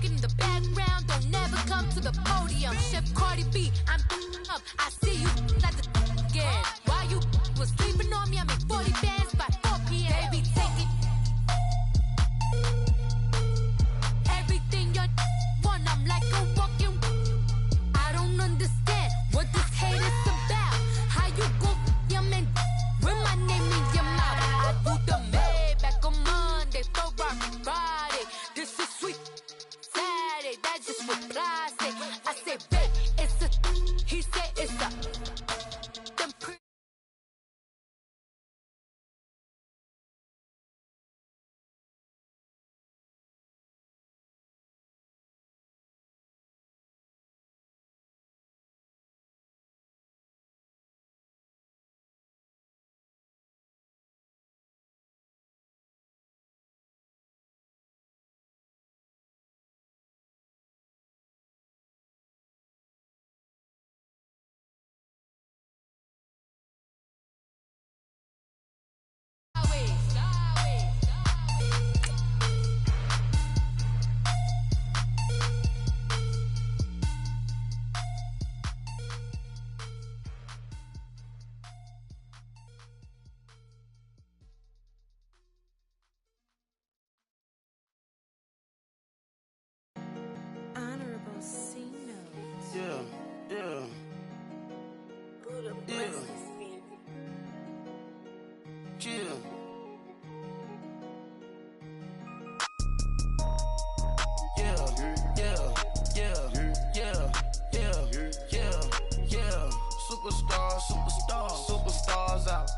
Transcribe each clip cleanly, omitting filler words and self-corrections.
talking in the background, don't never come to the podium. Chef Cardi B, I'm up. I see you at the again. While you was sleeping on me, I make 40 bands by 4 p.m. Baby, take it. Everything you want, I'm like a walking. I don't understand what this hate is about. How you go your man with my name in your mouth? I do the Maybach on Monday, Ferrari Friday. This is sweet Saturday, that's just what I say. I say, babe, it's a. He said it's a. Them honorable C notes. Yeah. Superstars out.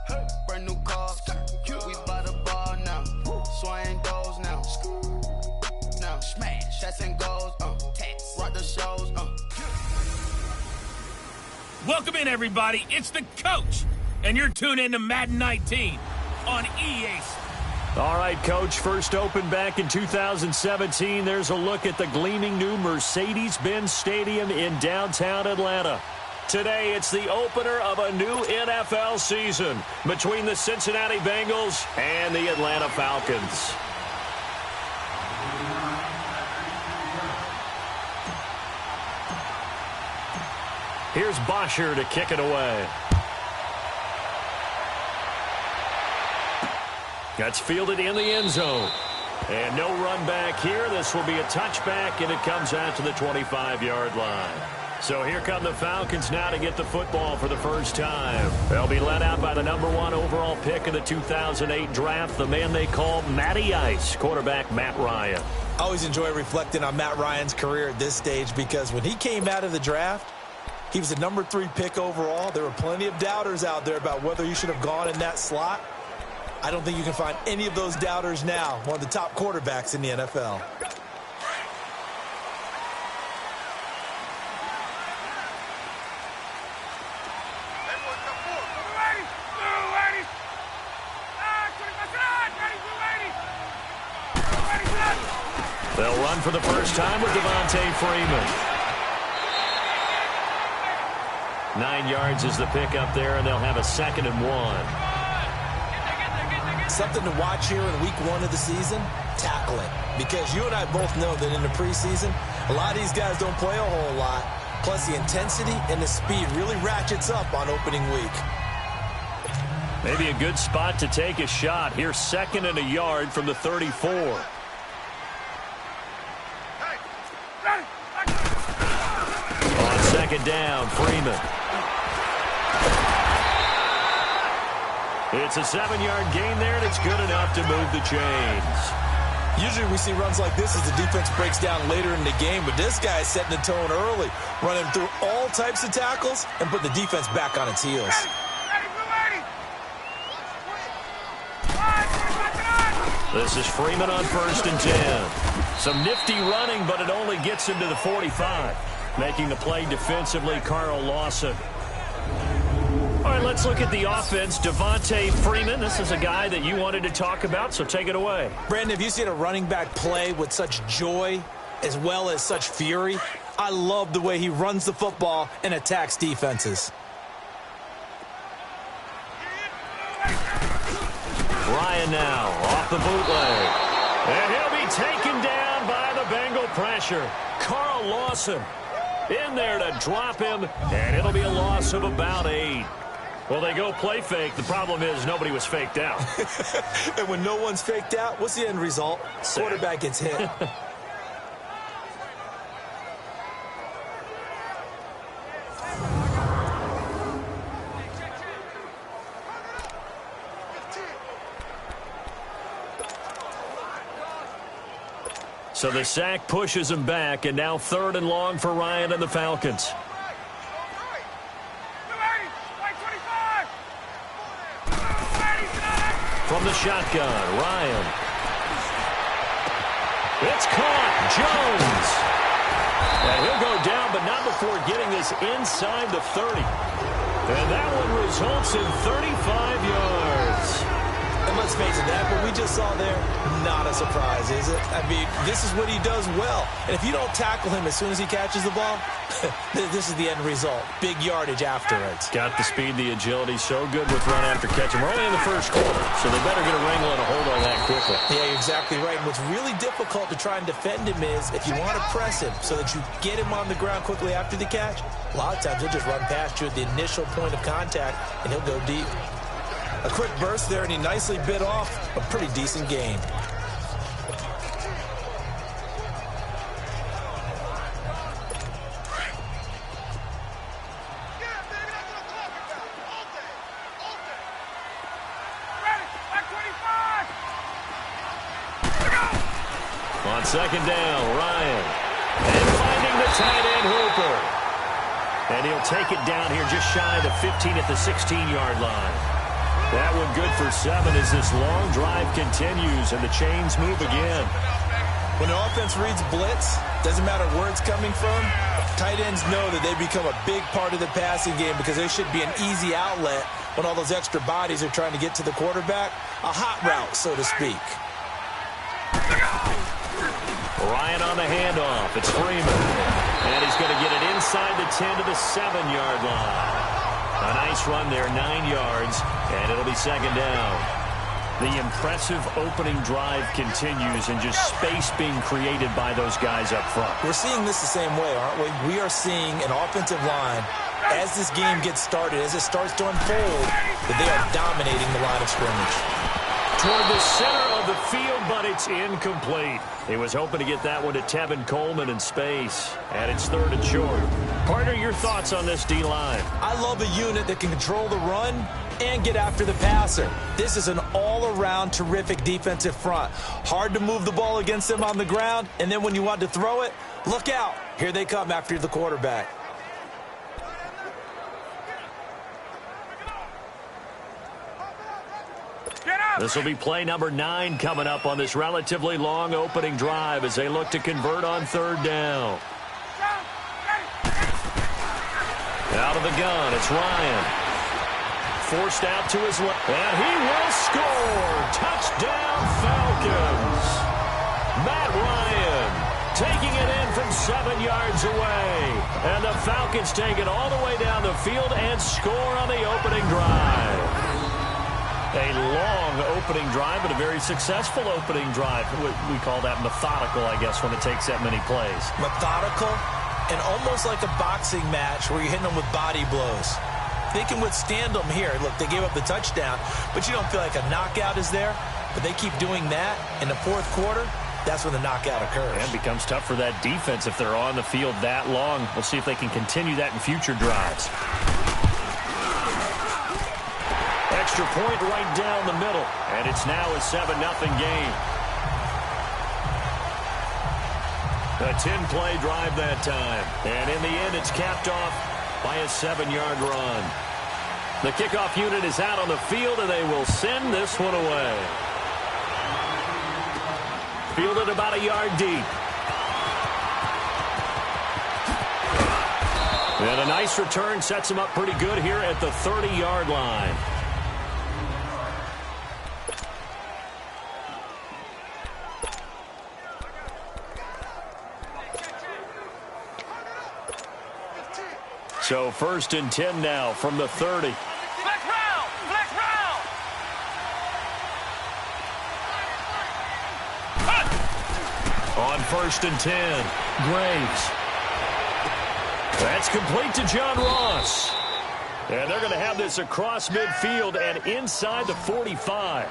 Brand new cars. We by the bar now. Swaying doors now. Now smash. Shots and goals. Rock the shows. Welcome in, everybody. It's the coach, and you're tuned in to Madden 19 on EA. All right, Coach, first opened back in 2017. There's a look at the gleaming new Mercedes-Benz Stadium in downtown Atlanta. Today, it's the opener of a new NFL season between the Cincinnati Bengals and the Atlanta Falcons. Here's Bosher to kick it away. That's fielded in the end zone. And no run back here. This will be a touchback, and it comes out to the 25-yard line. So here come the Falcons now to get the football for the first time. They'll be led out by the #1 overall pick of the 2008 draft, the man they call Matty Ice, quarterback Matt Ryan. I always enjoy reflecting on Matt Ryan's career at this stage because when he came out of the draft, he was the #3 pick overall. There were plenty of doubters out there about whether he should have gone in that slot. I don't think you can find any of those doubters now. One of the top quarterbacks in the NFL. They'll run for the first time with Devontae Freeman. 9 yards is the pickup there, and they'll have a 2nd and 1. Something to watch here in week 1 of the season, tackling. Because you and I both know that in the preseason, a lot of these guys don't play a whole lot. Plus, the intensity and the speed really ratchets up on opening week. Maybe a good spot to take a shot. Here's 2nd and a yard from the 34. On 2nd down, Freeman. It's a 7-yard gain there, and it's good enough to move the chains. Usually we see runs like this as the defense breaks down later in the game, but this guy is setting the tone early, running through all types of tackles and putting the defense back on its heels. This is Freeman on 1st and 10. Some nifty running, but it only gets him to the 45. Making the play defensively, Carl Lawson. All right, let's look at the offense. Devontae Freeman, this is a guy that you wanted to talk about, so take it away. Brandon, have you seen a running back play with such joy as well as such fury? I love the way he runs the football and attacks defenses. Ryan now off the bootleg. And he'll be taken down by the Bengal pressure. Carl Lawson in there to drop him, and it'll be a loss of about 8. Well, they go play fake. The problem is nobody was faked out. And when no one's faked out, what's the end result? Quarterback gets hit. So the sack pushes him back, and now 3rd and long for Ryan and the Falcons. From the shotgun, Ryan. It's caught. Jones. And he'll go down, but not before getting this inside the 30. And that one results in 35 yards. And let's face it, that what we just saw there, not a surprise, is it? I mean, this is what he does well. And if you don't tackle him as soon as he catches the ball, this is the end result. Big yardage afterwards. Got the speed, the agility, so good with run after catch. And we're only in the first quarter, so they better get a wrangle and a hold on that quickly. Yeah, you're exactly right. And what's really difficult to try and defend him is if you want to press him so that you get him on the ground quickly after the catch, a lot of times he'll just run past you at the initial point of contact, and he'll go deep. A quick burst there, and he nicely bit off a pretty decent game. On 2nd down, Ryan. And finding the tight end, Hooper. And he'll take it down here just shy of the 15 at the 16-yard line. That one good for 7 as this long drive continues and the chains move again. When the offense reads blitz, doesn't matter where it's coming from, tight ends know that they become a big part of the passing game because there should be an easy outlet when all those extra bodies are trying to get to the quarterback. A hot route, so to speak. Ryan on the handoff. It's Freeman. And he's going to get it inside the 10 to the 7-yard line. A nice run there, 9 yards, and it'll be 2nd down. The impressive opening drive continues and just space being created by those guys up front. We're seeing this the same way, aren't we? We are seeing an offensive line, as this game gets started, as it starts to unfold, that they are dominating the line of scrimmage. Toward the center of the field, but it's incomplete. He was hoping to get that one to Tevin Coleman in space, and it's 3rd and short. Partner, your thoughts on this D-line? I love a unit that can control the run and get after the passer. This is an all-around terrific defensive front. Hard to move the ball against them on the ground, and then when you want to throw it, look out. Here they come after the quarterback. This will be play number 9 coming up on this relatively long opening drive as they look to convert on 3rd down. Out of the gun, it's Ryan. Forced out to his left, and he will score. Touchdown, Falcons. Matt Ryan taking it in from 7 yards away. And the Falcons take it all the way down the field and score on the opening drive. A long opening drive, but a very successful opening drive. We call that methodical, I guess, when it takes that many plays. Methodical and almost like a boxing match where you're hitting them with body blows. They can withstand them here. Look, they gave up the touchdown, but you don't feel like a knockout is there. But they keep doing that in the 4th quarter. That's when the knockout occurs. And it becomes tough for that defense if they're on the field that long. We'll see if they can continue that in future drives. Extra point right down the middle, and it's now a 7-0 game. A 10-play drive that time, and in the end, it's capped off by a 7-yard run. The kickoff unit is out on the field, and they will send this one away. Fielded about a yard deep. And a nice return sets him up pretty good here at the 30-yard line. So 1st and 10 now from the 30. Flex round! Flex round! On first and 10. Graves. That's complete to John Ross. And they're going to have this across midfield and inside the 45.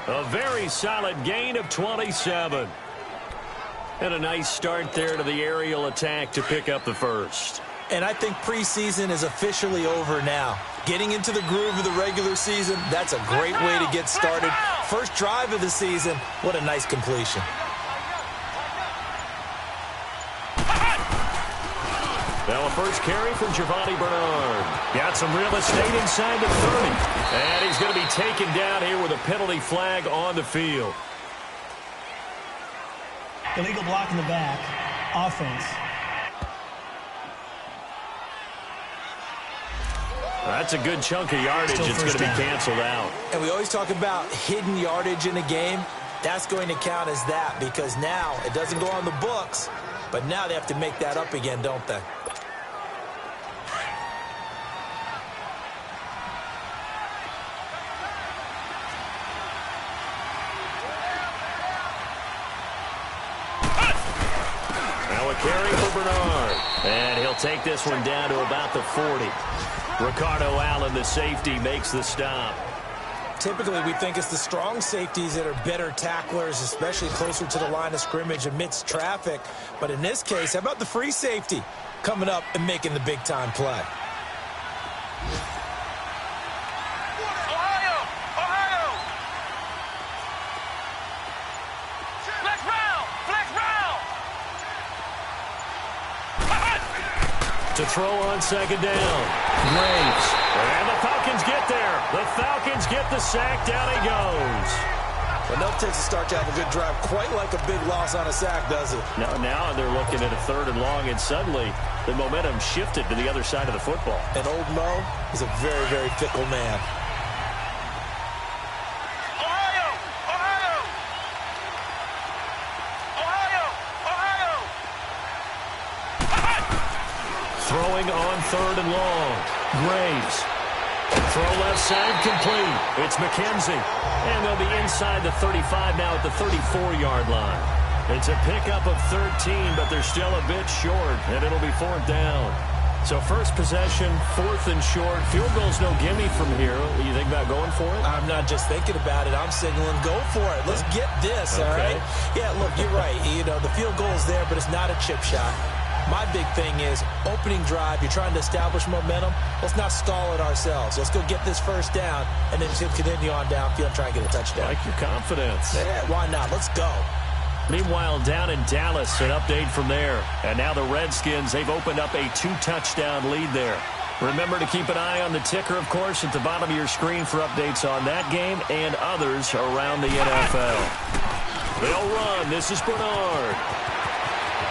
A very solid gain of 27. And a nice start there to the aerial attack to pick up the first. And I think preseason is officially over now. Getting into the groove of the regular season, that's a great way to get started. First drive of the season, what a nice completion. Now a first carry from Giovanni Bernard. Got some real estate inside the 30. And he's going to be taken down here with a penalty flag on the field. Illegal block in the back. Offense. That's a good chunk of yardage. It's going to be canceled out. And we always talk about hidden yardage in a game. That's going to count as that because now it doesn't go on the books, but now they have to make that up again, don't they? Now a carry for Bernard. And he'll take this one down to about the 40. Ricardo Allen, the safety, makes the stop. Typically, we think it's the strong safeties that are better tacklers, especially closer to the line of scrimmage amidst traffic. But in this case, how about the free safety coming up and making the big-time play? To throw on second down. Graves. And the Falcons get there. The Falcons get the sack. Down he goes. Enough takes a start to have a good drive. Quite like a big loss on a sack, does it? Now they're looking at a third and long, and suddenly the momentum shifted to the other side of the football. And old Mo is a very, very fickle man. Throwing on third and long. Graves. Throw left side complete. It's McKenzie. And they'll be inside the 35 now at the 34-yard line. It's a pickup of 13, but they're still a bit short, and it'll be fourth down. So first possession, fourth and short. Field goal's no gimme from here. You think about going for it? I'm not just thinking about it. I'm signaling go for it. Let's get this, all right? Yeah, look, you're right. You know, the field goal's there, but it's not a chip shot. My big thing is opening drive. You're trying to establish momentum. Let's not stall it ourselves. Let's go get this first down, and then just continue on downfield and try and get a touchdown. Like your confidence. Yeah, why not? Let's go. Meanwhile, down in Dallas, an update from there. And now the Redskins, they've opened up a 2-touchdown lead there. Remember to keep an eye on the ticker, of course, at the bottom of your screen for updates on that game and others around the NFL. They'll run. This is Bernard.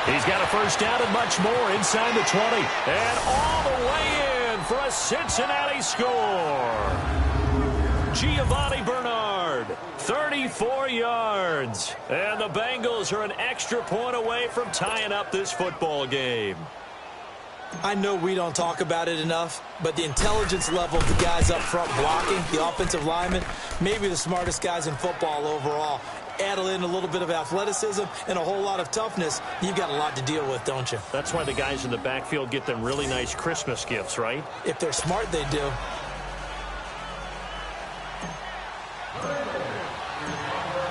He's got a first down and much more inside the 20. And all the way in for a Cincinnati score. Giovanni Bernard, 34 yards. And the Bengals are an extra point away from tying up this football game. I know we don't talk about it enough, but the intelligence level of the guys up front blocking, the offensive linemen, maybe the smartest guys in football overall. Add in a little bit of athleticism and a whole lot of toughness, you've got a lot to deal with, don't you? That's why the guys in the backfield get them really nice Christmas gifts, right? If they're smart, they do.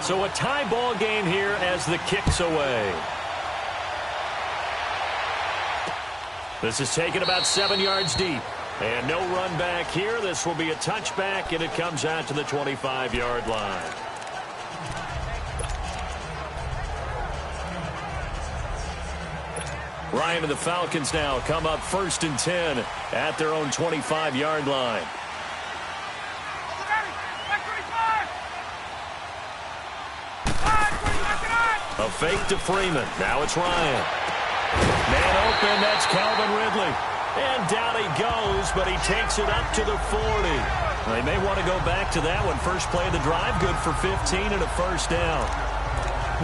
So a tie ball game here as the kick's away. This is taken about 7 yards deep. And no run back here. This will be a touchback, and it comes out to the 25-yard line. Ryan and the Falcons now come up first and 10 at their own 25-yard line. A fake to Freeman. Now it's Ryan. Man open, that's Calvin Ridley. And down he goes, but he takes it up to the 40. They may want to go back to that one. First play of the drive, good for 15 and a first down.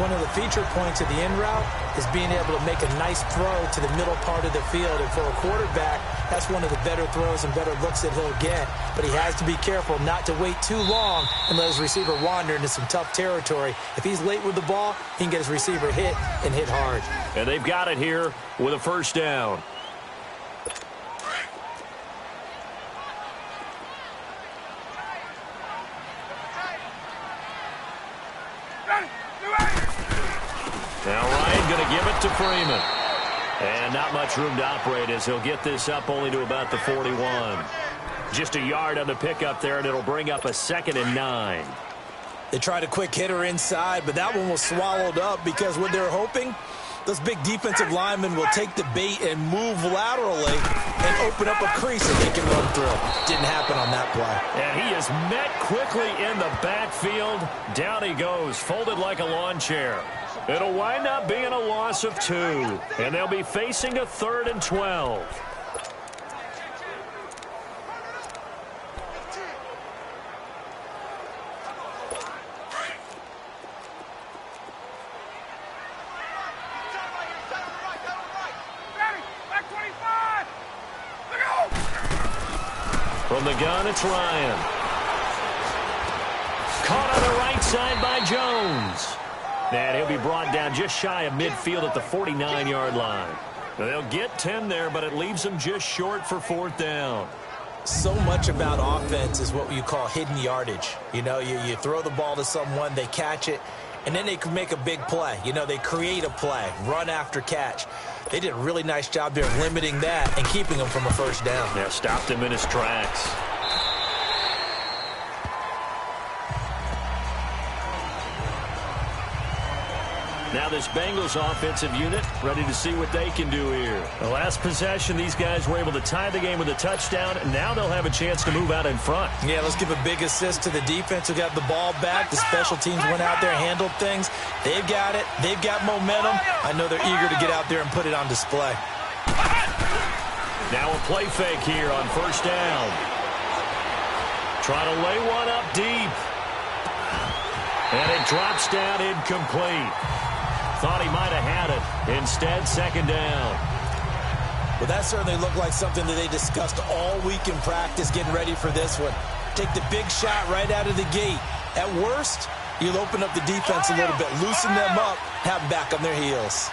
one of the feature points of the in route is being able to make a nice throw to the middle part of the field. And for a quarterback, that's one of the better throws and better looks that he'll get. But he has to be careful not to wait too long and let his receiver wander into some tough territory. If he's late with the ball, he can get his receiver hit and hit hard. And they've got it here with a first down. Now Ryan going to give it to Freeman. And not much room to operate as he'll get this up only to about the 41. Just a yard on the pickup there, and it'll bring up a 2nd and 9. They tried a quick hitter inside, but that one was swallowed up because what they're hoping, those big defensive linemen will take the bait and move laterally and open up a crease that they can run through. Didn't happen on that play. And he is met quickly in the backfield. Down he goes, folded like a lawn chair. It'll wind up being a loss of 2, and they'll be facing a 3rd and 12. From the gun, it's Ryan. Caught on the right side by Jones. And he'll be brought down just shy of midfield at the 49-yard line. They'll get 10 there, but it leaves them just short for 4th down. So much about offense is what you call hidden yardage. You know, you throw the ball to someone, they catch it, and then they can make a big play. You know, they create a play, run after catch. They did a really nice job there limiting that and keeping him from a first down. Yeah, stopped him in his tracks. Now this Bengals offensive unit ready to see what they can do here. The last possession, these guys were able to tie the game with a touchdown, and now they'll have a chance to move out in front. Yeah, let's give a big assist to the defense who got the ball back. The special teams went out there, handled things. They've got it. They've got momentum. I know they're eager to get out there and put it on display. Now a play fake here on first down. Try to lay one up deep. And it drops down incomplete. Thought he might have had it. Instead, 2nd down. Well, that certainly looked like something that they discussed all week in practice getting ready for this one. Take the big shot right out of the gate. At worst, you'll open up the defense a little bit, loosen them up, have them back on their heels.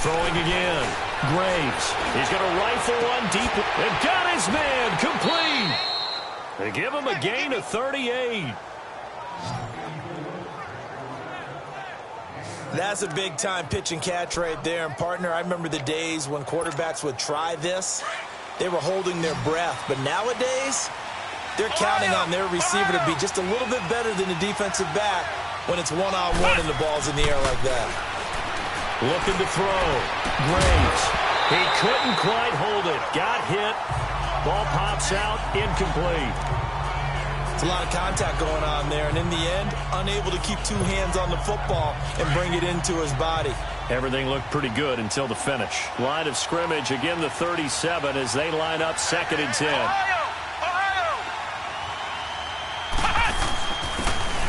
Throwing again. Graves. He's going to rifle one deep and got his man complete. They give him a gain of 38. That's a big-time pitch and catch right there. And, partner, I remember the days when quarterbacks would try this. They were holding their breath. But nowadays, they're counting on their receiver to be just a little bit better than the defensive back when it's one-on-one and the ball's in the air like that. Looking to throw. Graves. He couldn't quite hold it. Got hit. Ball pops out. Incomplete. It's a lot of contact going on there, and in the end, unable to keep 2 hands on the football and bring it into his body. Everything looked pretty good until the finish. Line of scrimmage, again the 37 as they line up 2nd and 10.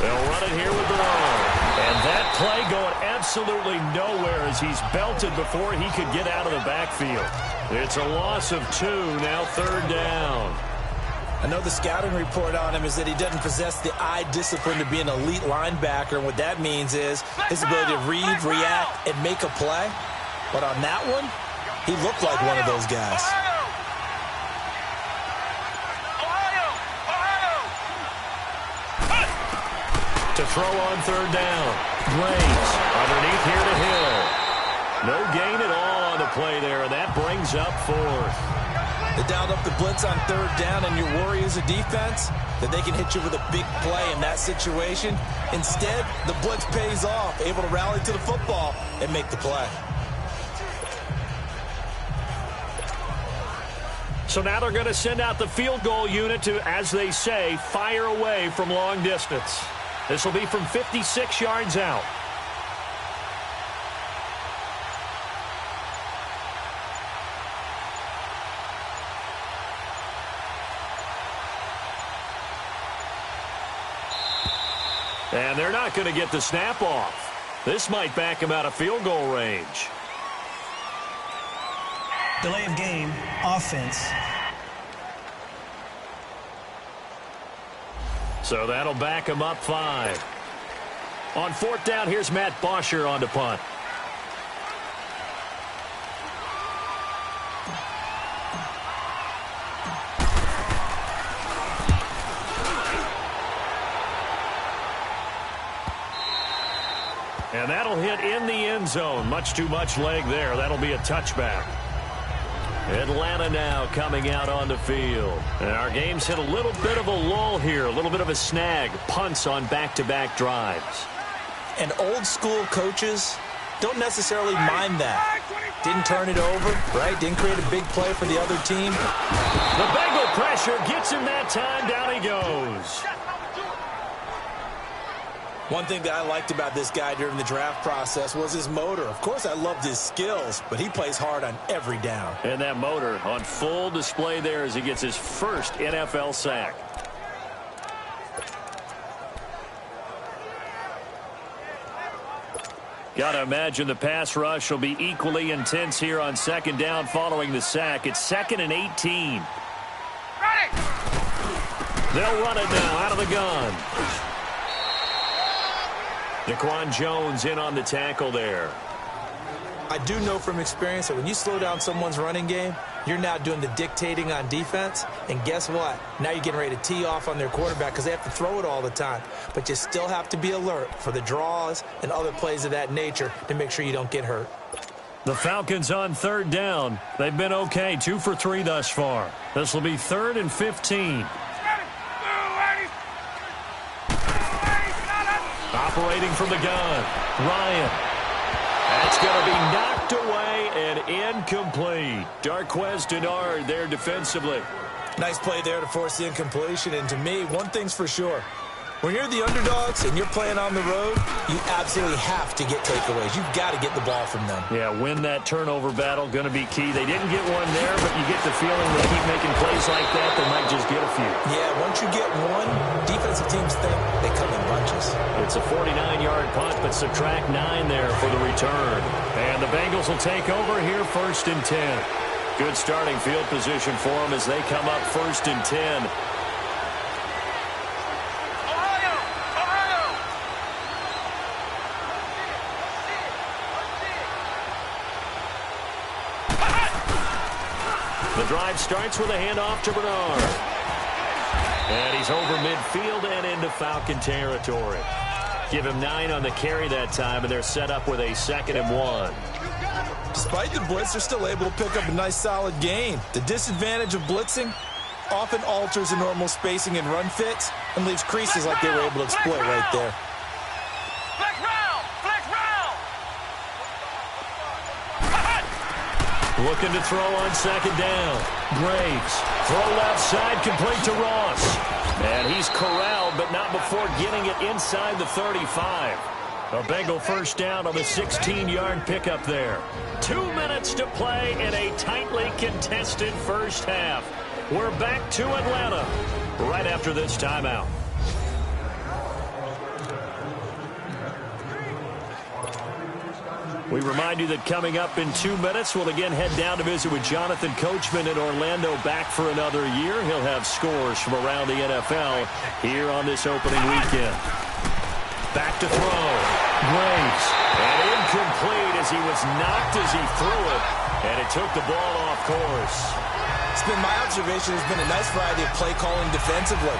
They'll run it here with the ball. And that play going absolutely nowhere as he's belted before he could get out of the backfield. It's a loss of 2, now 3rd down. I know the scouting report on him is that he doesn't possess the eye discipline to be an elite linebacker. And what that means is his ability to read, react, and make a play. But on that one, he looked like one of those guys. To throw on 3rd down. Graves underneath here to Hill. No gain at all on the play there, and that brings up 4th. They dialed up the blitz on 3rd down, and your worry as a defense that they can hit you with a big play in that situation. Instead, the blitz pays off, able to rally to the football and make the play. So now they're going to send out the field goal unit to, as they say, fire away from long distance. This will be from 56 yards out. And they're not going to get the snap off. This might back him out of field goal range. Delay of game, offense. So that'll back him up 5. On 4th down, here's Matt Bosher on to punt. And that'll hit in the end zone. Much too much leg there. That'll be a touchback. Atlanta now coming out on the field. And our game's hit a little bit of a lull here. A little bit of a snag. Punts on back-to-back drives. And old school coaches don't necessarily mind that. Didn't turn it over, right? Didn't create a big play for the other team. The Bengal pressure gets him that time. Down he goes. One thing that I liked about this guy during the draft process was his motor. Of course, I loved his skills, but he plays hard on every down. And that motor on full display there as he gets his first NFL sack. Got to imagine the pass rush will be equally intense here on 2nd down following the sack. It's 2nd and 18. They'll run it now out of the gun. Daquan Jones in on the tackle there. I do know from experience that when you slow down someone's running game, you're now doing the dictating on defense. And guess what? Now you're getting ready to tee off on their quarterback because they have to throw it all the time. But you still have to be alert for the draws and other plays of that nature to make sure you don't get hurt. The Falcons on 3rd down. They've been okay, 2 for 3 thus far. This will be 3rd and 15. Operating from the gun, Ryan. That's going to be knocked away and incomplete. Darquez Denard there defensively. Nice play there to force the incompletion. And to me, one thing's for sure. When you're the underdogs and you're playing on the road, you absolutely have to get takeaways. You've got to get the ball from them. Yeah, win that turnover battle, going to be key. They didn't get one there, but you get the feeling they keep making plays like that, they might just get a few. Yeah, once you get one, defensive teams think they come in bunches. It's a 49-yard punt, but subtract 9 there for the return. And the Bengals will take over here 1st and 10. Good starting field position for them as they come up 1st and 10. The drive starts with a handoff to Bernard. And he's over midfield and into Falcon territory. Give him 9 on the carry that time, and they're set up with a 2nd and 1. Despite the blitz, they're still able to pick up a nice solid gain. The disadvantage of blitzing often alters the normal spacing and run fits and leaves creases like they were able to exploit right there. Looking to throw on 2nd down. Graves. Throw left side, complete to Ross. And he's corralled, but not before getting it inside the 35. A Bengal 1st down on the 16-yard pickup there. 2 minutes to play in a tightly contested first half. We're back to Atlanta right after this timeout. We remind you that coming up in 2 minutes, we'll again head down to visit with Jonathan Coachman in Orlando, back for another year. He'll have scores from around the NFL here on this opening weekend. Back to throw. Graves. And incomplete as he was knocked as he threw it. And it took the ball off course. It's been my observation. There's been a nice variety of play calling defensively.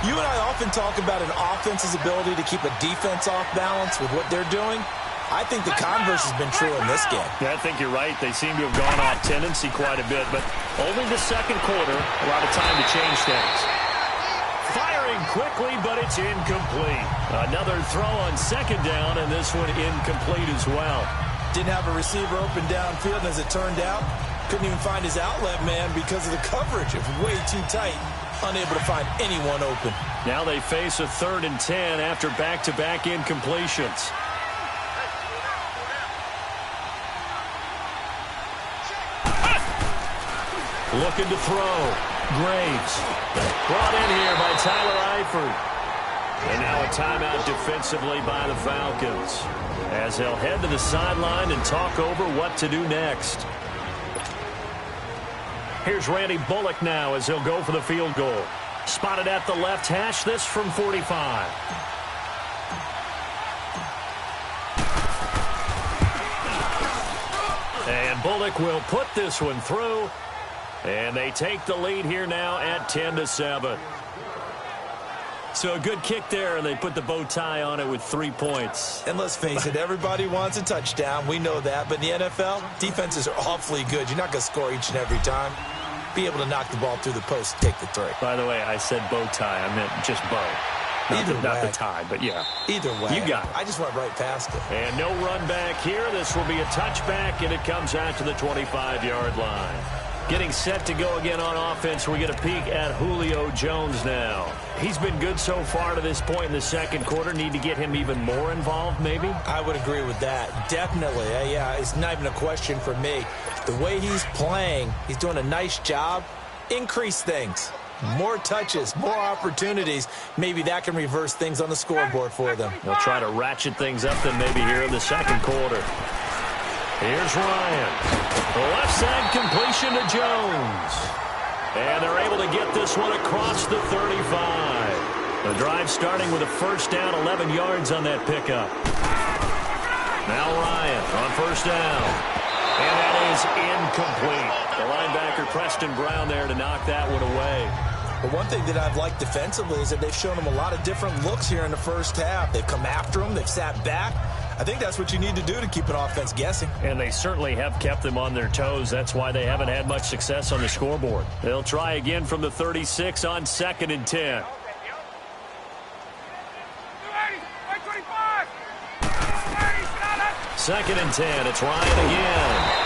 You and I often talk about an offense's ability to keep a defense off balance with what they're doing. I think the converse has been true in this game. Yeah, I think you're right. They seem to have gone off tendency quite a bit, but only the 2nd quarter, a lot of time to change things. Firing quickly, but it's incomplete. Another throw on 2nd down, and this one incomplete as well. Didn't have a receiver open downfield, and as it turned out, couldn't even find his outlet man because of the coverage. It was way too tight, unable to find anyone open. Now they face a 3rd and 10 after back-to-back incompletions. Looking to throw. Graves. Brought in here by Tyler Eifert. And now a timeout defensively by the Falcons, as they'll head to the sideline and talk over what to do next. Here's Randy Bullock now as he'll go for the field goal. Spotted at the left hash, this from 45. And Bullock will put this one through. And they take the lead here now at 10-7. So a good kick there, and they put the bow tie on it with 3 points. And let's face it, everybody wants a touchdown. We know that. But in the NFL, defenses are awfully good. You're not going to score each and every time. Be able to knock the ball through the post and take the three. By the way, I said bow tie. I meant just bow. Not the tie, but yeah. Either way. You got it. I just went right past it. And no run back here. This will be a touchback, and it comes out to the 25-yard line. Getting set to go again on offense, we get a peek at Julio Jones now. He's been good so far to this point in the second quarter. Need to get him even more involved, maybe? I would agree with that. Definitely. Yeah, it's not even a question for me. The way he's playing, he's doing a nice job. Increase things. More touches, more opportunities. Maybe that can reverse things on the scoreboard for them. They'll try to ratchet things up then maybe here in the second quarter. Here's Ryan. The left side completion to Jones. And they're able to get this one across the 35. The drive starting with a first down, 11 yards on that pickup. Now Ryan on first down. And that is incomplete. The linebacker Preston Brown there to knock that one away. But one thing that I've liked defensively is that they've shown him a lot of different looks here in the first half. They've come after him. They've sat back. I think that's what you need to do to keep an offense guessing. And they certainly have kept them on their toes. That's why they haven't had much success on the scoreboard. They'll try again from the 36 on 2nd and 10. Second and 10. It's Ryan again.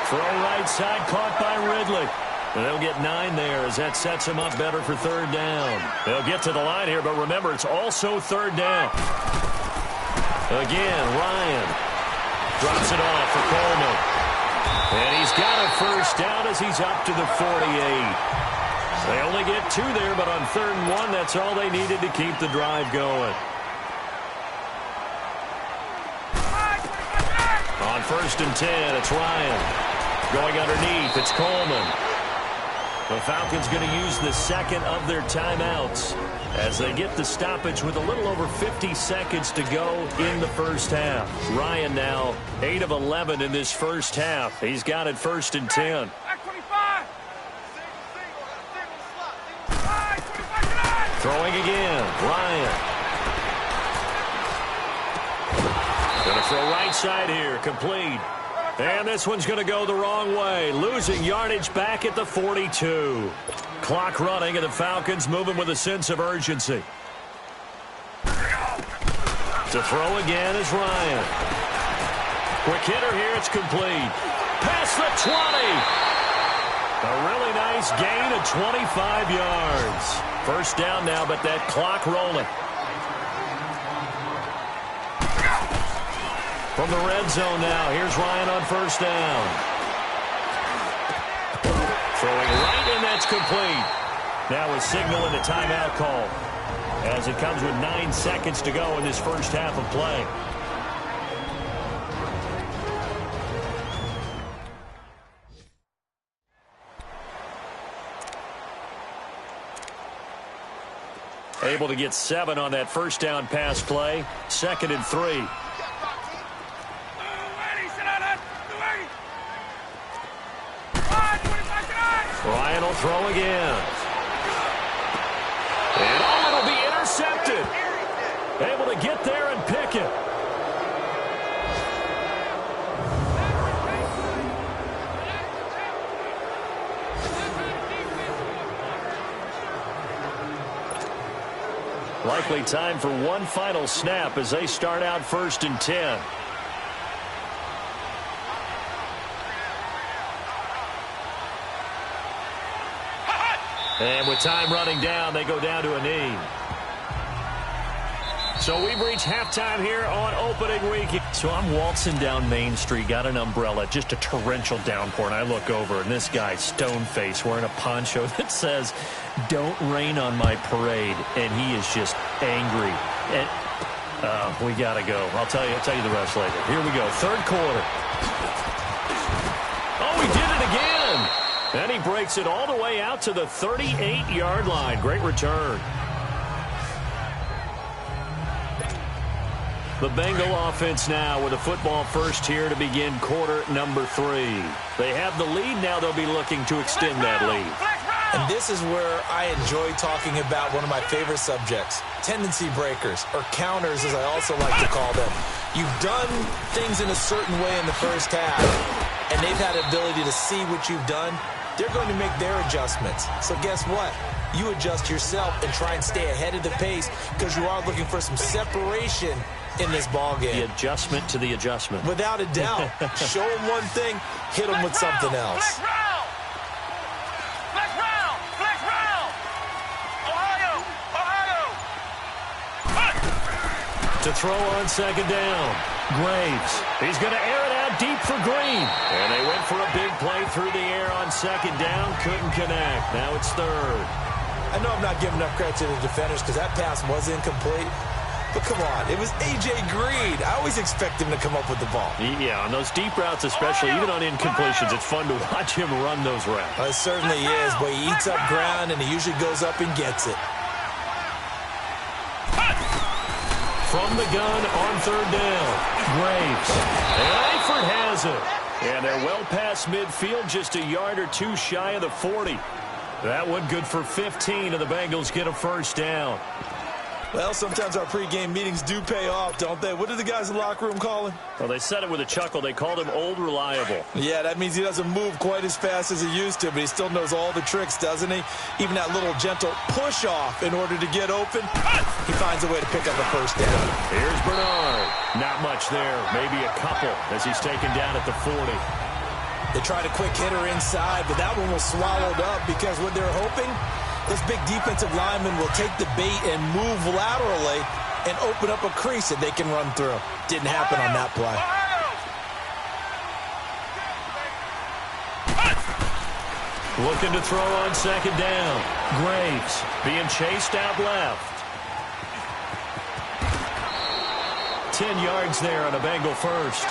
Throw right side caught by Ridley. And they'll get 9 there as that sets him up better for third down. They'll get to the line here, but remember, it's also third down. Again, Ryan drops it off for Coleman. And he's got a first down as he's up to the 48. They only get 2 there, but on 3rd and 1, that's all they needed to keep the drive going. On 1st and 10, it's Ryan. Going underneath, it's Coleman. The Falcons going to use the second of their timeouts as they get the stoppage with a little over 50 seconds to go in the first half. Ryan now 8 of 11 in this first half. He's got it 1st and 10. Throwing again, Ryan. Going to throw right side here, complete. And this one's going to go the wrong way. Losing yardage back at the 42. Clock running, and the Falcons moving with a sense of urgency. To throw again is Ryan. Quick hitter here, it's complete. Past the 20. A really nice gain of 25 yards. First down now, but that clock rolling. From the red zone now, here's Ryan on first down. Throwing right, and that's complete. Now a signal and a timeout call as it comes with 9 seconds to go in this first half of play. Able to get 7 on that first down pass play. 2nd and 3. Ryan will throw again. And it'll be intercepted. Able to get there and pick it. Likely time for one final snap as they start out 1st and 10. And with time running down, they go down to a knee. So we've reached halftime here on opening week. So I'm waltzing down Main Street, got an umbrella, just a torrential downpour, and I look over, and this guy, stone-faced, wearing a poncho that says, "Don't rain on my parade," and he is just angry. And we got to go. I'll tell you the rest later. Here we go, third quarter. Oh, he did it again. And he breaks it all the way out to the 38-yard line. Great return. The Bengal offense now with a football first here to begin quarter number 3. They have the lead. Now they'll be looking to extend that lead. And this is where I enjoy talking about one of my favorite subjects, tendency breakers, or counters as I also like to call them. You've done things in a certain way in the first half, and they've had the ability to see what you've done. They're going to make their adjustments. So guess what? You adjust yourself and try and stay ahead of the pace because you are looking for some separation in this ball game. The adjustment to the adjustment. Without a doubt. Show them one thing, hit them with something else. To throw on second down. Graves. He's going to air it out deep for Green. And they went for a big play through the air on second down. Couldn't connect. Now it's third. I know I'm not giving enough credit to the defenders because that pass was incomplete. But come on, it was A.J. Green. I always expect him to come up with the ball. Yeah, on those deep routes especially, even on incompletions, it's fun to watch him run those routes. It certainly is, but he eats up ground and he usually goes up and gets it. From the gun on third down, Graves. And Eifert has it. And they're well past midfield, just a yard or two shy of the 40. That one good for 15, and the Bengals get a first down. Well, sometimes our pregame meetings do pay off, don't they? What do the guys in the locker room call him? Well, they said it with a chuckle. They called him Old Reliable. Yeah, that means he doesn't move quite as fast as he used to, but he still knows all the tricks, doesn't he? Even that little gentle push-off in order to get open, he finds a way to pick up a first down. Here's Bernard. Not much there. Maybe a couple as he's taken down at the 40. They tried a quick hitter inside, but that one was swallowed up because what they're hoping, this big defensive lineman will take the bait and move laterally and open up a crease that they can run through. Didn't happen on that play. Looking to throw on second down. Graves being chased out left. 10 yards there on a Bengal first.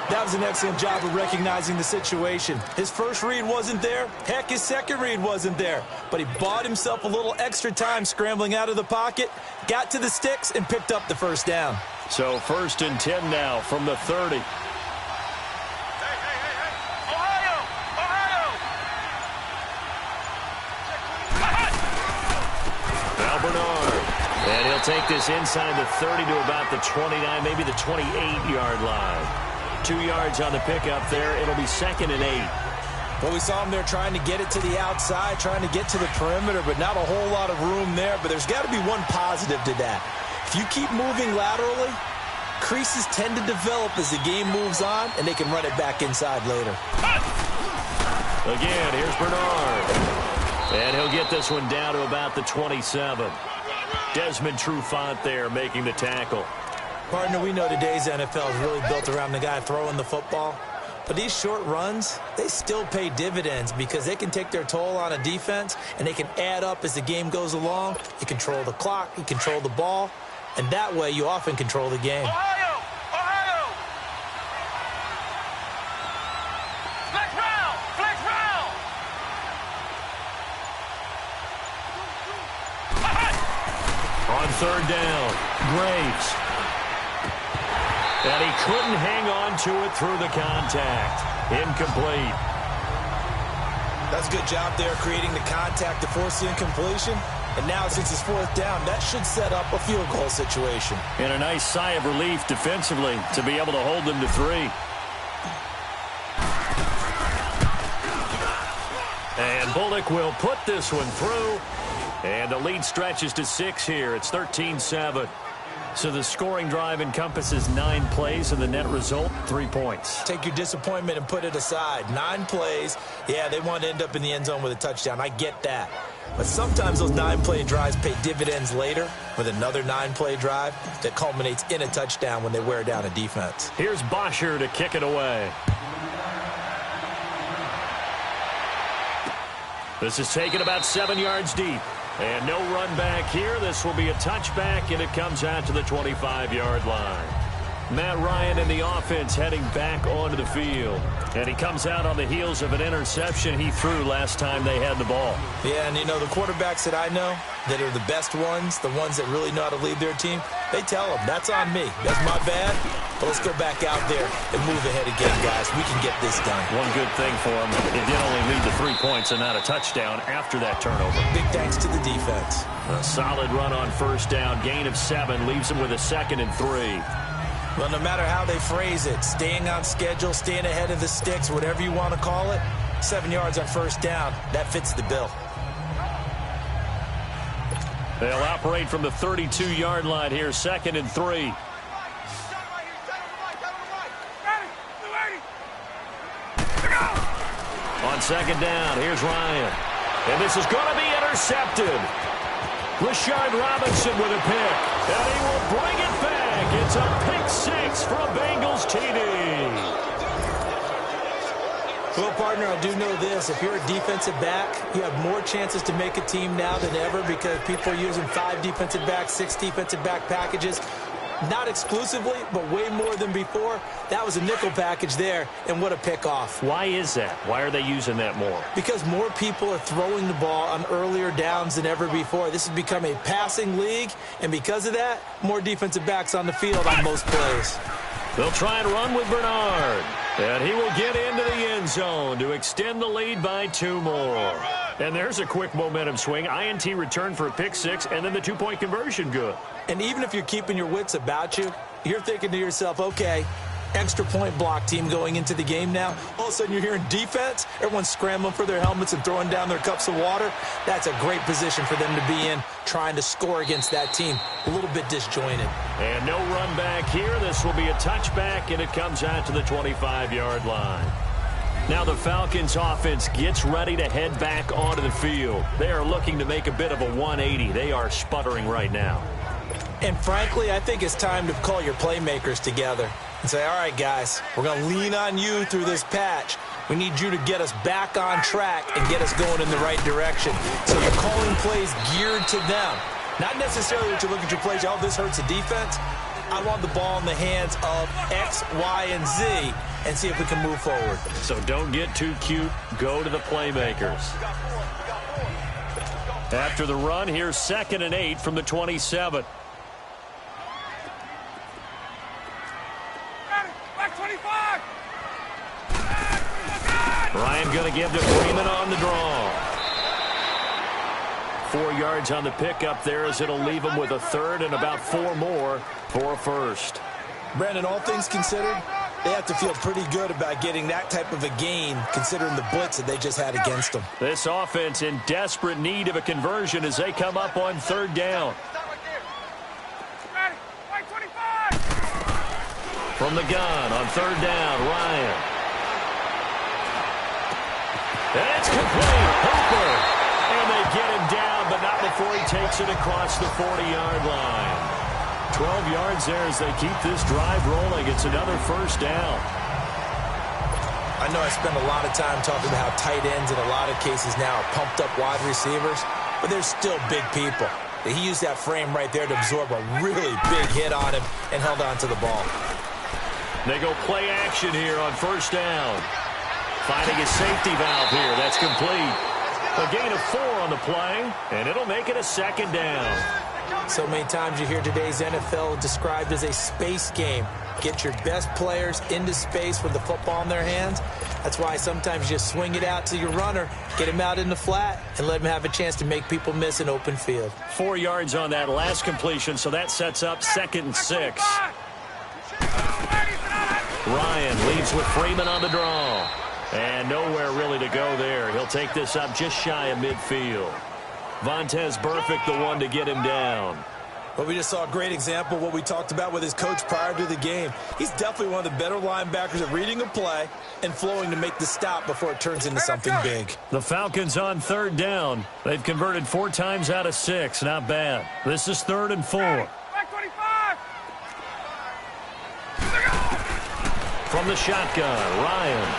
That was an excellent job of recognizing the situation. His first read wasn't there. Heck, his second read wasn't there. But he bought himself a little extra time scrambling out of the pocket, got to the sticks, and picked up the first down. So 1st and 10 now from the 30. Now Bernard. And he'll take this inside the 30 to about the 29, maybe the 28-yard line. 2 yards on the pickup there. It'll be 2nd and 8. Well, we saw him there trying to get it to the outside, trying to get to the perimeter, but not a whole lot of room there. But there's got to be one positive to that. If you keep moving laterally, creases tend to develop as the game moves on, and they can run it back inside later. Again, here's Bernard. And he'll get this one down to about the 27. Desmond Trufant there making the tackle. Partner, we know today's NFL is really built around the guy throwing the football. But these short runs, they still pay dividends because they can take their toll on a defense, and they can add up as the game goes along. You control the clock, you control the ball, and that way you often control the game. Ohio! Ohio! Flex round! Flex round! On third down, Graves. And he couldn't hang on to it through the contact. Incomplete. That's a good job there creating the contact to force the incompletion. And now since it's 4th down, that should set up a field goal situation. And a nice sigh of relief defensively to be able to hold them to 3. And Bullock will put this one through. And the lead stretches to 6 here. It's 13-7. So the scoring drive encompasses 9 plays, and the net result, 3 points. Take your disappointment and put it aside. 9 plays. Yeah, they want to end up in the end zone with a touchdown. I get that. But sometimes those 9-play drives pay dividends later with another 9-play drive that culminates in a touchdown when they wear down a defense. Here's Bosher to kick it away. This is taken about 7 yards deep. And no run back here. This will be a touchback, and it comes out to the 25-yard line. Matt Ryan in the offense heading back onto the field. And he comes out on the heels of an interception he threw last time they had the ball. Yeah, and you know, the quarterbacks that I know that are the best ones, the ones that really know how to lead their team, they tell them, that's on me. That's my bad. But let's go back out there and move ahead again, guys. We can get this done. One good thing for him, it did only lead to 3 points and not a touchdown after that turnover. Big thanks to the defense. A solid run on first down. Gain of 7 leaves him with a 2nd and 3. Well, no matter how they phrase it, staying on schedule, staying ahead of the sticks, whatever you want to call it, 7 yards on first down, that fits the bill. They'll operate from the 32-yard line here, 2nd and 3. On 2nd down, here's Ryan. And this is going to be intercepted. Rashard Robinson with a pick. And he will bring it back. It's a pick 6 from Bengals TD. Well, partner, I do know this. If you're a defensive back, you have more chances to make a team now than ever because people are using 5 defensive backs, 6 defensive back packages. Not exclusively, but way more than before. That was a nickel package there, and what a pickoff. Why is that? Why are they using that more? Because more people are throwing the ball on earlier downs than ever before. This has become a passing league, and because of that, more defensive backs on the field on most plays. They'll try and run with Bernard. And he will get into the end zone to extend the lead by 2 more. And there's a quick momentum swing. INT return for a pick 6, and then the 2-point conversion good. And even if you're keeping your wits about you, you're thinking to yourself, okay, extra point block team going into the game now. All of a sudden you're hearing defense. Everyone's scrambling for their helmets and throwing down their cups of water. That's a great position for them to be in, trying to score against that team. A little bit disjointed. And no run back here. This will be a touchback, and it comes out to the 25-yard line. Now the Falcons offense gets ready to head back onto the field. They are looking to make a bit of a 180. They are sputtering right now. And frankly, I think it's time to call your playmakers together and say, all right, guys, we're going to lean on you through this patch. We need you to get us back on track and get us going in the right direction. So you're calling plays geared to them. Not necessarily that you look at your plays, oh, this hurts the defense. I want the ball in the hands of X, Y, and Z and see if we can move forward. So don't get too cute. Go to the playmakers. After the run, here's 2nd and 8 from the 27. Ryan going to give to Freeman on the draw. 4 yards on the pickup there as it'll leave him with a 3rd and about 4 more for a 1st. Brandon, all things considered, they have to feel pretty good about getting that type of a gain considering the blitz that they just had against them. This offense in desperate need of a conversion as they come up on 3rd down. From the gun on 3rd down, Ryan. And it's complete. Hooper. And they get him down, but not before he takes it across the 40-yard line. 12 yards there as they keep this drive rolling. It's another 1st down. I know I spend a lot of time talking about how tight ends in a lot of cases now are pumped up wide receivers, but they're still big people. He used that frame right there to absorb a really big hit on him and held on to the ball. They go play action here on 1st down. Finding a safety valve here. That's complete. A gain of 4 on the play, and it'll make it a 2nd down. So many times you hear today's NFL described as a space game. Get your best players into space with the football in their hands. That's why sometimes you swing it out to your runner, get him out in the flat, and let him have a chance to make people miss an open field. 4 yards on that last completion, so that sets up 2nd and 6. Ryan leads with Freeman on the draw. And nowhere really to go there. He'll take this up just shy of midfield. Vontez Burfict the one to get him down. Well, we just saw a great example of what we talked about with his coach prior to the game. He's definitely one of the better linebackers at reading a play and flowing to make the stop before it turns into something big. The Falcons on third down. They've converted 4 times out of 6. Not bad. This is 3rd and 4. From the shotgun, Ryan.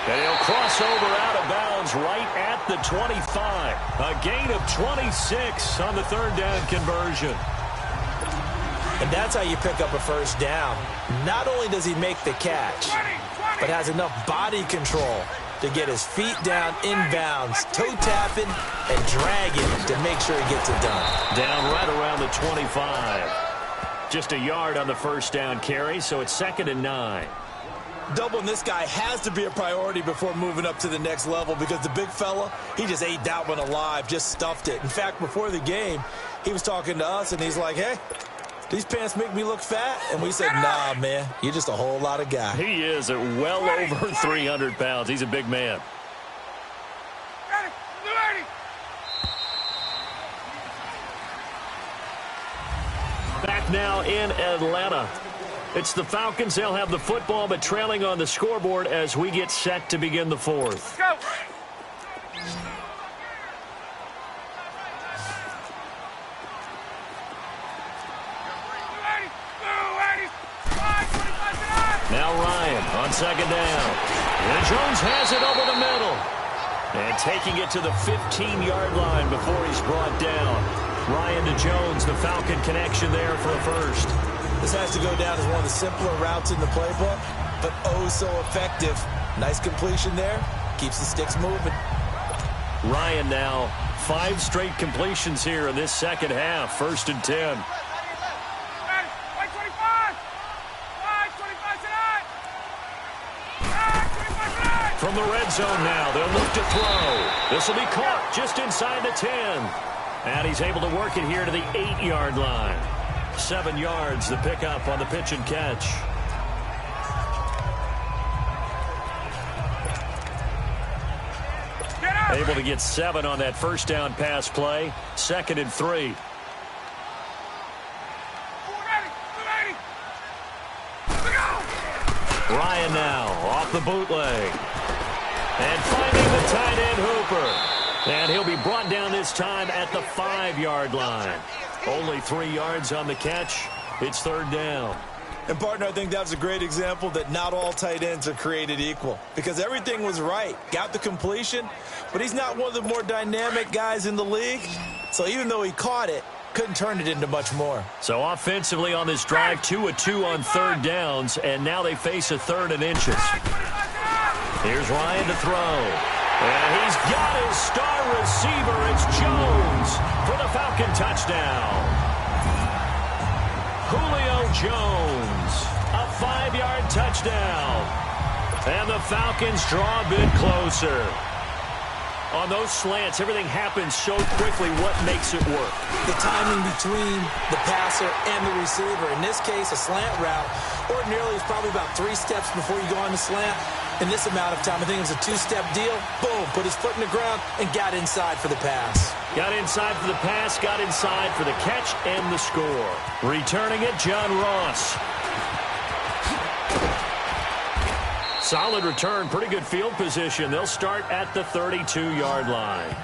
And he'll cross over out of bounds right at the 25. A gain of 26 on the 3rd down conversion. And that's how you pick up a first down. Not only does he make the catch, but has enough body control to get his feet down inbounds, toe tapping and dragging to make sure he gets it done. Down right around the 25. Just a yard on the first down carry, so it's 2nd and 9. Doubling this guy has to be a priority before moving up to the next level because the big fella, he just ate that one alive, just stuffed it. In fact, before the game, he was talking to us, and he's like, hey, these pants make me look fat? And we said, nah, man, you're just a whole lot of guy. He is at well over 300 pounds. He's a big man. Back now in Atlanta. It's the Falcons. They'll have the football, but trailing on the scoreboard as we get set to begin the 4th. Go. Now Ryan on 2nd down. And Jones has it over the middle. And taking it to the 15-yard line before he's brought down. Ryan to Jones, the Falcon connection there for a first. This has to go down as one of the simpler routes in the playbook, but oh so effective. Nice completion there. Keeps the sticks moving. Ryan now 5 straight completions here in this second half. 1st and 10. From the red zone now, they'll look to throw. This will be caught just inside the 10. And he's able to work it here to the 8-yard line. 7 yards, the pickup on the pitch and catch. Able to get 7 on that first down pass play. 2nd and 3. Ryan now off the bootleg. And finding the tight end Hooper. And he'll be brought down this time at the 5-yard line. Only 3 yards on the catch. It's 3rd down. And, partner, I think that was a great example that not all tight ends are created equal. Because everything was right. Got the completion, but he's not one of the more dynamic guys in the league. So even though he caught it, couldn't turn it into much more. So offensively on this drive, 2 of 2 on 3rd downs, and now they face a 3rd and inches. Here's Ryan to throw. And he's got his star receiver. It's Jones for the Falcon touchdown. Julio Jones, a 5-yard touchdown. And the Falcons draw a bit closer. On those slants, everything happens so quickly. What makes it work? The timing between the passer and the receiver. In this case, a slant route ordinarily is probably about 3 steps before you go on the slant. In this amount of time, I think it was a 2-step deal. Boom, put his foot in the ground and got inside for the pass. Got inside for the pass, got inside for the catch and the score. Returning it, John Ross. Solid return, pretty good field position. They'll start at the 32-yard line.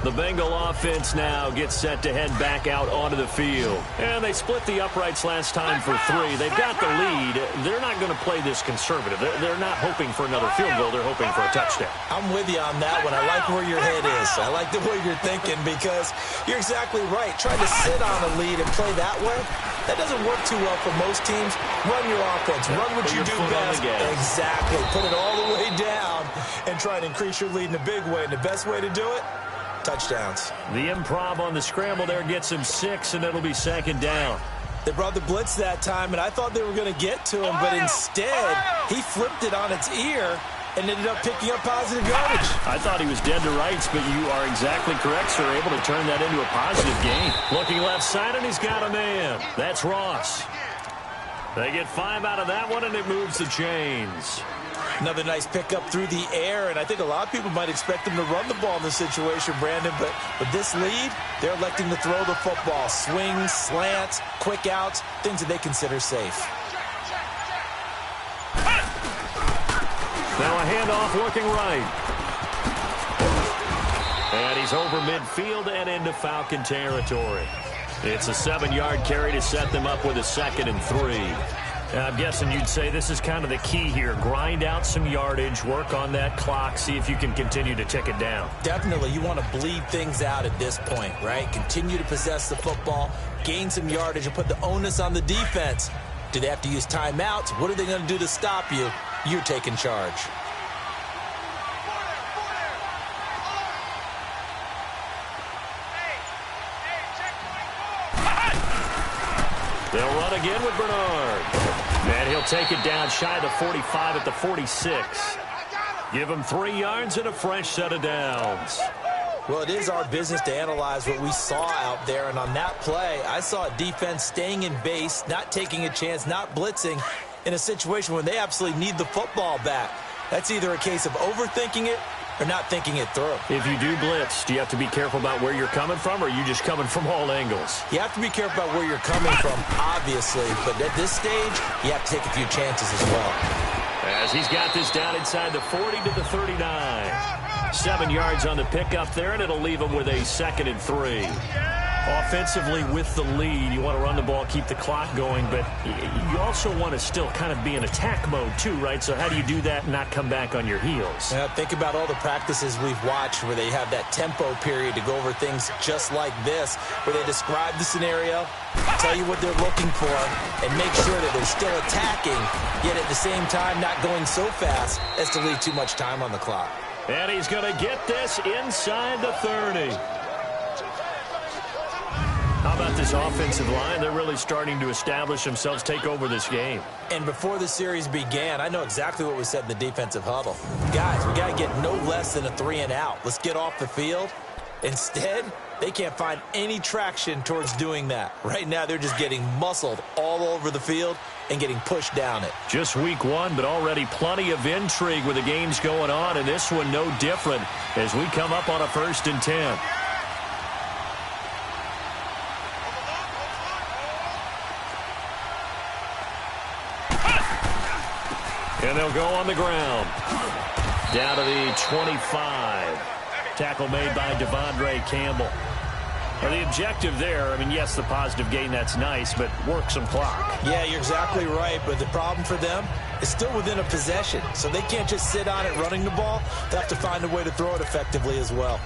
The Bengal offense now gets set to head back out onto the field. And they split the uprights last time for 3. They've got the lead. They're not going to play this conservative. They're not hoping for another field goal. They're hoping for a touchdown. I'm with you on that one. I like where your head is. I like the way you're thinking because you're exactly right. Trying to sit on a lead and play that way, that doesn't work too well for most teams. Run your offense. Run what you do best. Exactly. Put it all the way down and try and increase your lead in a big way. And the best way to do it, touchdowns. The improv on the scramble there gets him 6, and it'll be 2nd down. They brought the blitz that time, and I thought they were going to get to him, but instead, he flipped it on its ear and ended up picking up positive yardage. I thought he was dead to rights, but you are exactly correct, sir. Able to turn that into a positive gain. Looking left side, and he's got a man. That's Ross. They get 5 out of that one, and it moves the chains. Another nice pickup through the air, and I think a lot of people might expect them to run the ball in this situation, Brandon, but with this lead, they're electing to throw the football. Swings, slants, quick outs, things that they consider safe. Now a handoff looking right. And he's over midfield and into Falcon territory. It's a 7-yard carry to set them up with a 2nd and 3. I'm guessing you'd say this is kind of the key here. Grind out some yardage, work on that clock, see if you can continue to tick it down. Definitely, you want to bleed things out at this point, right? Continue to possess the football, gain some yardage, and put the onus on the defense. Do they have to use timeouts? What are they going to do to stop you? You're taking charge. They'll run again with Bernard. And he'll take it down shy of the 45 at the 46. Give him 3 yards and a fresh set of downs. Well, it is our business to analyze what we saw out there. And on that play, I saw a defense staying in base, not taking a chance, not blitzing in a situation when they absolutely need the football back. That's either a case of overthinking it or not thinking it through. If you do blitz, do you have to be careful about where you're coming from, or are you just coming from all angles? You have to be careful about where you're coming from, obviously, but at this stage, you have to take a few chances as well. As he's got this down inside the 40 to the 39. 7 yards on the pickup there, and it'll leave him with a 2nd and 3. Offensively with the lead, you want to run the ball, keep the clock going, but you also want to still kind of be in attack mode too, right? So how do you do that and not come back on your heels? Think about all the practices we've watched where they have that tempo period to go over things just like this, where they describe the scenario, tell you what they're looking for, and make sure that they're still attacking, yet at the same time not going so fast as to leave too much time on the clock. And he's going to get this inside the 30. How about this offensive line? They're really starting to establish themselves, take over this game. And before the series began, I know exactly what was said in the defensive huddle. Guys, we got to get no less than a 3 and out. Let's get off the field. Instead, they can't find any traction towards doing that. Right now, they're just getting muscled all over the field and getting pushed down it. Just week 1, but already plenty of intrigue with the games going on, and this one no different as we come up on a 1st and 10. And they'll go on the ground. Down to the 25. Tackle made by Devondre Campbell. Well, the objective there, I mean, yes, the positive gain, that's nice, but work some clock. Yeah, you're exactly right, but the problem for them is still within a possession, so they can't just sit on it running the ball. They have to find a way to throw it effectively as well.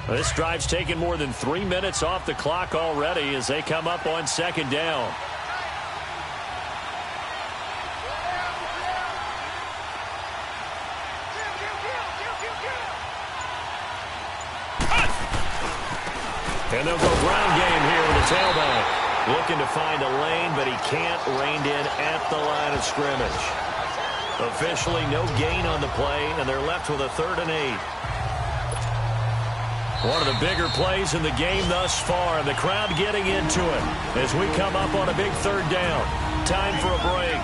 Well, this drive's taken more than 3 minutes off the clock already as they come up on 2nd down. And they'll go ground game here with a tailback. Looking to find a lane, but he can't. Reined in at the line of scrimmage. Officially no gain on the play, and they're left with a 3rd and 8. One of the bigger plays in the game thus far. The crowd getting into it as we come up on a big 3rd down. Time for a break.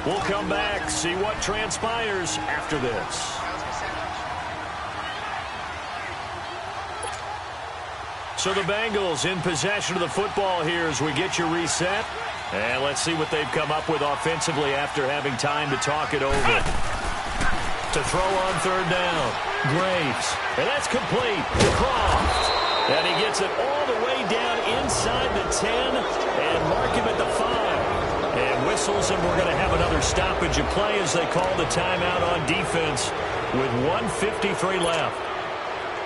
We'll come back, see what transpires after this. So the Bengals in possession of the football here as we get you reset. And let's see what they've come up with offensively after having time to talk it over. To throw on 3rd down. Graves. And that's complete to Croft. And he gets it all the way down inside the 10 and mark him at the 5. And whistles, and we're going to have another stoppage of play as they call the timeout on defense with 1:53 left.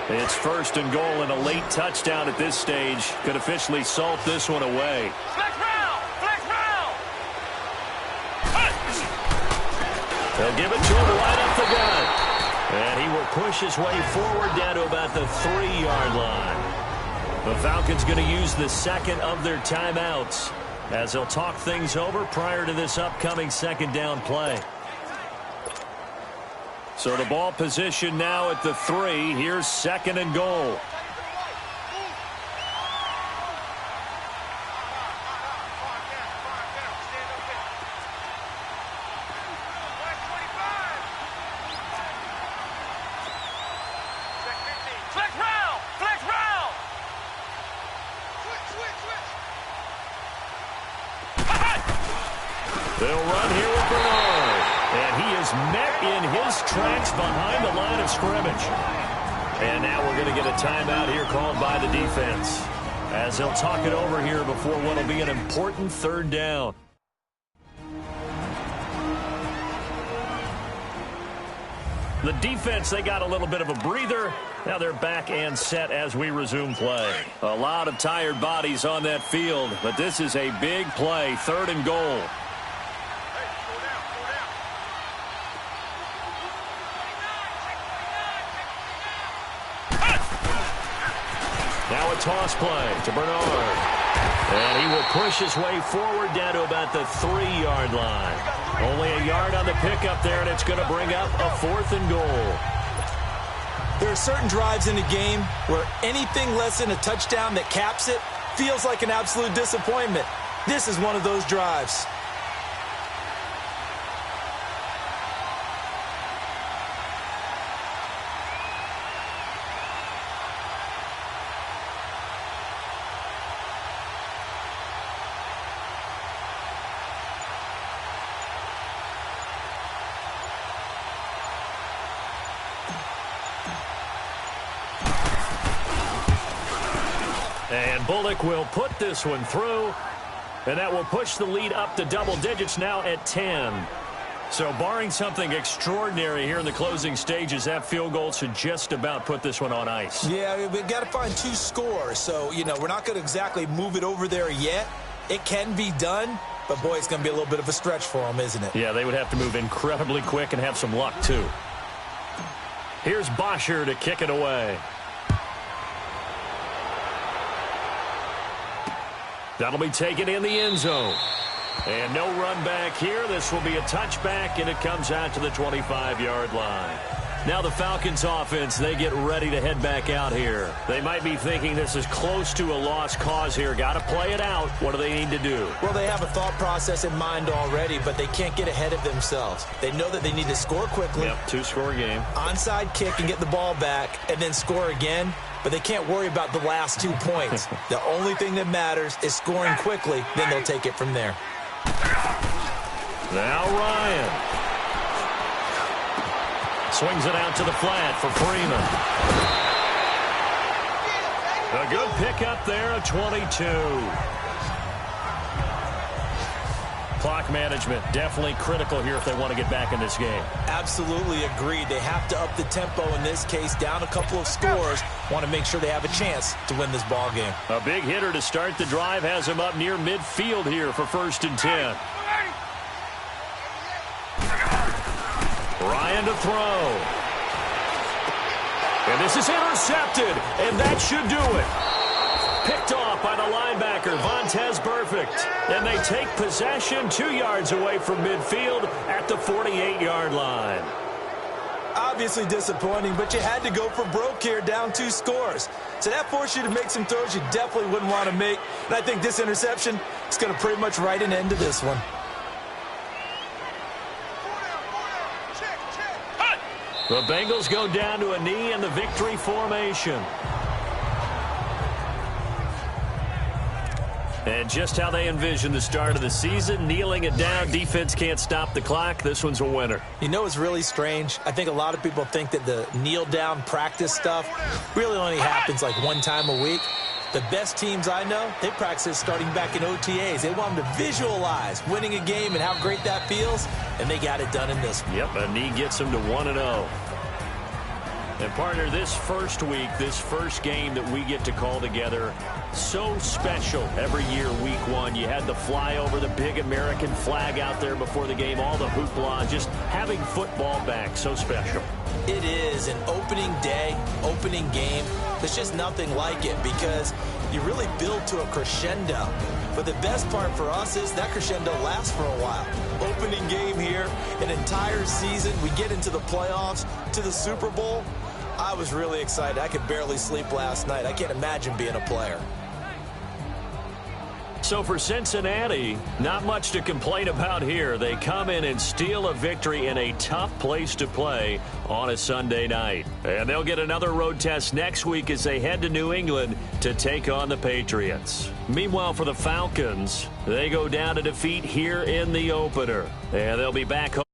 It's 1st and goal, and a late touchdown at this stage could officially salt this one away. Flex round! Flex round! They'll give it to him right up the gut. And he will push his way forward down to about the 3-yard line. The Falcons going to use the 2nd of their timeouts as they'll talk things over prior to this upcoming 2nd down play. So the ball position now at the 3. Here's 2nd and goal. They'll run here with Bernard. And he is met in his tracks behind the line of scrimmage. And now we're going to get a timeout here called by the defense, as they'll talk it over here before what will be an important third down. The defense, they got a little bit of a breather. Now they're back and set as we resume play. A lot of tired bodies on that field, but this is a big play, 3rd and goal. Now a toss play to Bernard. And he will push his way forward down to about the 3-yard line. Only a yard on the pickup there, and it's going to bring up a 4th and goal. There are certain drives in a game where anything less than a touchdown that caps it feels like an absolute disappointment. This is one of those drives. And Bullock will put this one through, and that will push the lead up to double digits now at 10. So barring something extraordinary here in the closing stages, that field goal should just about put this one on ice. Yeah, we've got to find 2 scores. So, we're not going to exactly move it over there yet. It can be done, but, boy, it's going to be a little bit of a stretch for them, isn't it? Yeah, they would have to move incredibly quick and have some luck, too. Here's Bosher to kick it away. That'll be taken in the end zone. And no run back here. This will be a touchback, and it comes out to the 25-yard line. Now the Falcons offense, they get ready to head back out here. They might be thinking this is close to a lost cause here. Got to play it out. What do they need to do? Well, they have a thought process in mind already, but they can't get ahead of themselves. They know that they need to score quickly. Yep, 2-score game. Onside kick and get the ball back, and then score again. But they can't worry about the last 2 points. The only thing that matters is scoring quickly. Then they'll take it from there. Now Ryan. Swings it out to the flat for Freeman. A good pickup there, a 22. Clock management definitely critical here if they want to get back in this game. Absolutely agreed. They have to up the tempo in this case, down a couple of scores. Want to make sure they have a chance to win this ball game. A big hitter to start the drive has him up near midfield here for 1st and 10. Ryan to throw. And this is intercepted, and that should do it. Picked off by the linebacker, Vontaze Burfict. And they take possession 2 yards away from midfield at the 48-yard line. Obviously disappointing, but you had to go for broke here, down 2 scores. So that forced you to make some throws you definitely wouldn't want to make. And I think this interception is going to pretty much write an end to this one. The Bengals go down to a knee in the victory formation. And just how they envision the start of the season, kneeling it down, defense can't stop the clock. This one's a winner. You know what's really strange? I think a lot of people think that the kneel-down practice stuff really only happens like 1 time a week. The best teams I know, they practice it starting back in OTAs. They want them to visualize winning a game and how great that feels, and they got it done in this one. Yep, a knee gets them to 1-0. And, partner, this first week, this first game that we get to call together, so special every year, week 1. You had the flyover, the big American flag out there before the game, all the hoopla, just having football back, so special. It is an opening day, opening game. There's just nothing like it because you really build to a crescendo. But the best part for us is that crescendo lasts for a while. Opening game here, an entire season. We get into the playoffs, to the Super Bowl. I was really excited. I could barely sleep last night. I can't imagine being a player. So for Cincinnati, not much to complain about here. They come in and steal a victory in a tough place to play on a Sunday night. And they'll get another road test next week as they head to New England to take on the Patriots. Meanwhile, for the Falcons, they go down to defeat here in the opener. And they'll be back home.